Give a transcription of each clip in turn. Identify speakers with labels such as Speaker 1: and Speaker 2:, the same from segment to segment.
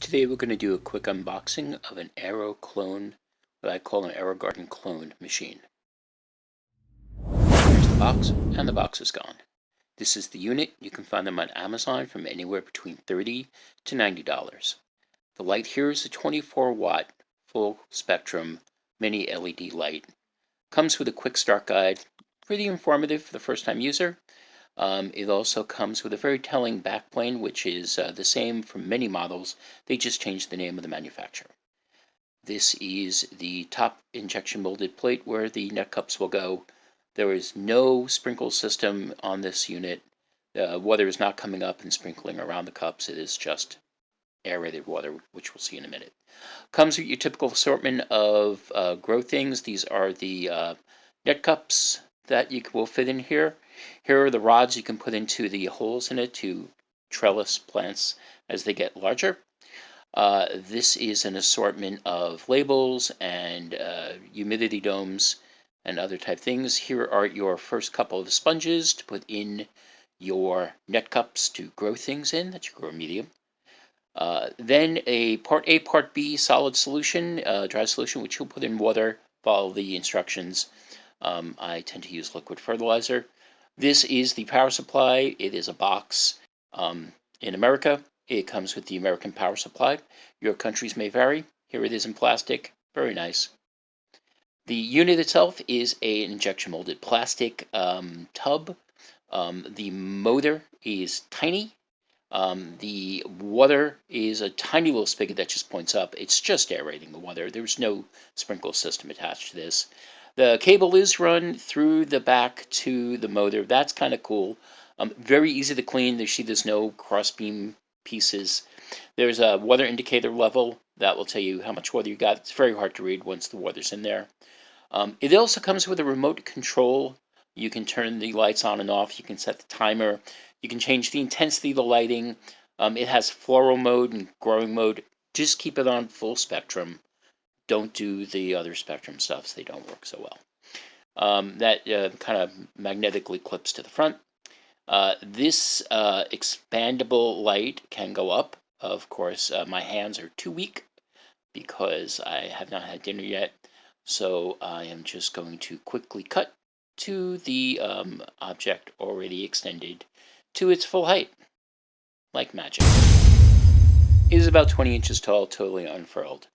Speaker 1: Today we're going to do a quick unboxing of an AeroClone, what I call an AeroGarden clone machine. Here's the box, and the box is gone. This is the unit. You can find them on Amazon from anywhere between $30 to $90. The light here is a 24-watt full spectrum mini LED light. Comes with a quick start guide, pretty informative for the first time user. It also comes with a very telling backplane, which is the same for many models. They just changed the name of the manufacturer. This is the top injection molded plate where the net cups will go. There is no sprinkle system on this unit. Water is not coming up and sprinkling around the cups. It is just aerated water, which we'll see in a minute. Comes with your typical assortment of grow things. These are the net cups that you will fit in here. Here are the rods you can put into the holes in it to trellis plants as they get larger. This is an assortment of labels and humidity domes and other type things. Here are your first couple of sponges to put in your net cups to grow things in that you grow medium. Then a Part A, Part B solid solution, dry solution, which you'll put in water, follow the instructions. I tend to use liquid fertilizer. This is the power supply. It is a box. In America, it comes with the American power supply. Your countries may vary. Here it is in plastic. Very nice. The unit itself is an injection molded plastic tub. The motor is tiny. The water is a tiny little spigot that just points up. It's just aerating the water. There's no sprinkle system attached to this. The cable is run through the back to the motor. That's kind of cool. Very easy to clean. There's no crossbeam pieces. There's a water indicator level that will tell you how much water you got. It's very hard to read once the water's in there. It also comes with a remote control. You can turn the lights on and off. You can set the timer. You can change the intensity of the lighting. It has floral mode and growing mode. Just keep it on full spectrum. Don't do the other spectrum stuffs. They don't work so well. That kind of magnetically clips to the front. This expandable light can go up. Of course, my hands are too weak because I have not had dinner yet. So I am just going to quickly cut to the object already extended to its full height, like magic. It is about 20 inches tall, totally unfurled.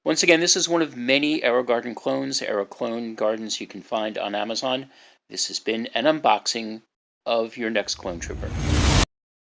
Speaker 1: Once again, this is one of many AeroGarden clones, AeroClone gardens you can find on Amazon. This has been an unboxing of your next Clone Trooper.